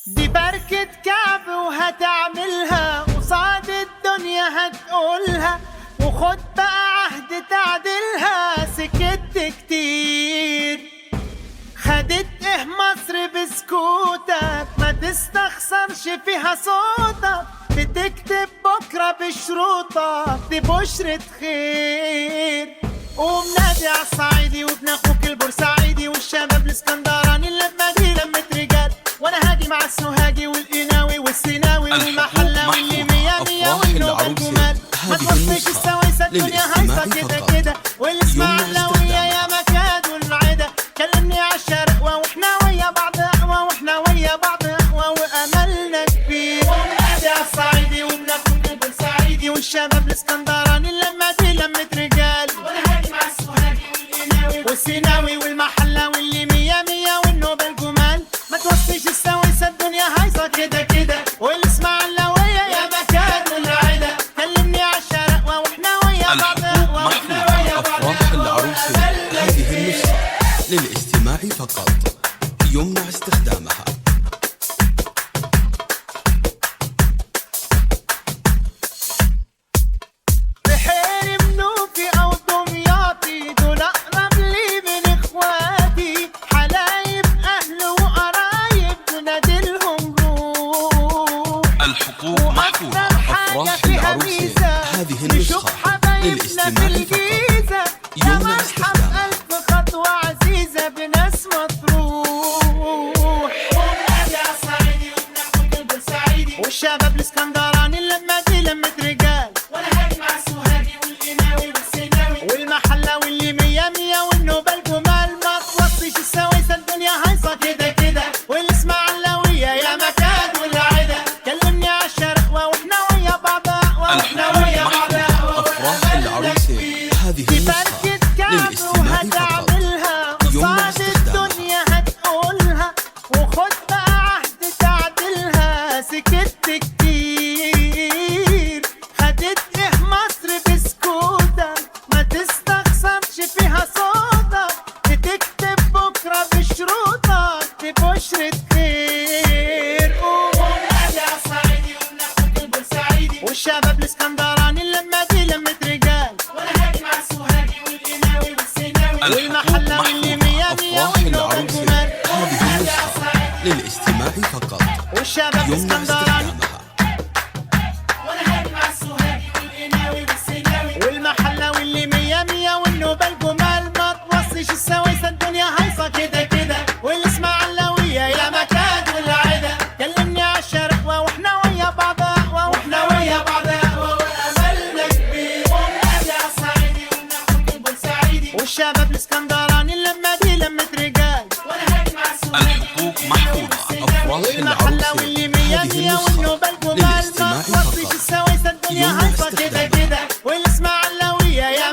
دي بركة كعب وهتعملها قصاد الدنيا هتقولها، وخد بقى عهد تعدلها. سكت كتير خدت ايه مصر بسكوتك، ما تستخسرش فيها صوتك. بتكتب بكرة بشروطك، دي بشرة خير. قوم نادي عالصعيدي وابن اخوك البورسعيدي والشباب الاسكندراني. اللمة دي لمة رجال، وانا هاجي مع السوهاجي والقناوي والسيناوي والمحلة واللي مية مية والنوبة الجمال. ما توصيش السويسة الدنيا هايصة كده كده، والاسماعيلاوية يا مكاد والعدا. كلمني عالشرق واحنا ويا بعض اقوى، واحنا ويا بعض اقوى واملنا كبير. ونادي عالصعيدي وابن اخوك البورسعيدي والشباب الاسكندراني. اللمة دي لمة رجال، وانا هاجي مع السوهاجي والقناوي والسيناوي والمحلة واللي مية مية والنوبة الجمال. ما توصيش السويسة الدنيا هايصة كده كده، والاسماعيلاوية يا مكاد والعدا. كلمني عالشرق واحنا ويا بعض اقوى، واحنا ويا بعض أفراح العروس هذه النسخة للاستماع فقط، يمنع استخدامها. بحير منوفي او دمياطي، دول اقرب لي من اخواتي. حلايب اهل وقرايب بنادلهم روح. الحقوق محفوظة. أفراح العروس هذه النسخة للاستماع فقط، يمنع استخدامها. ألف خطوة عزيزة بناس مطروح. ونادي عالصعيدي وابن اخوك البورسعيدي والشباب الاسكندراني. اللمة دي لمة رجال، وانا هاجي مع السوهاجي والقناوي والسيناوي والمحلة واللي مية مية والنوبة الجمال. ما توصيش السويسة الدنيا هايصة كده كده، والاسماعيلاوية يا مكاد والعدا. كلمني عالشرق واحنا ويا بعض اقوى، واحنا ويا بعض اقوى. أفراح العروس هذه النسخة للاستماع فقط، يمنع استخدامها. الدنيا هتقولها، وخد بقى عهد تعدلها. سكت كتير خدت ايه مصر بسكوتك، ما تستخسرش فيها صوتك. بتكتب بكرة بشروطك، دي بشرة خير. ونادي عالصعيدي وابن اخوك البورسعيدي والشباب الاسكندراني. اللمة دي لمة رجال، وانا هاجي مع السوهاجي والقناوي والسيناوي والمحلة واللي مية مية أفراح والنوبة العروس الجمال. هذه النسخة للاستماع فقط، والشباب يمنع الاسكندراني. استخدامها. وانا هاجي مع السوهاجي والقناوي والسيناوي والمحلة واللي مية مية والنوبة الجمال. ما توصيش السويسة الدنيا هايصة كده كده، والاسماعيلاوية يا مكاد والعدا. كلمني عالشرق واحنا ويا بعض اقوى، واحنا ويا بعض اقوى واملنا كبير. ونادي عالصعيدي وابن اخوك البورسعيدي والشباب الاسكندراني. اللمة دي لمة رجال، وانا هاجي مع السوهاجي الحقوق محفوظة. أفراح والمحلة العروس واللي مية هذه مية النسخة والنوبة الجمال. للاستماع ما توصيش فقط، السويسة الدنيا يمنع هايصة كده استخدامها. كده، والاسماعيلاوية يا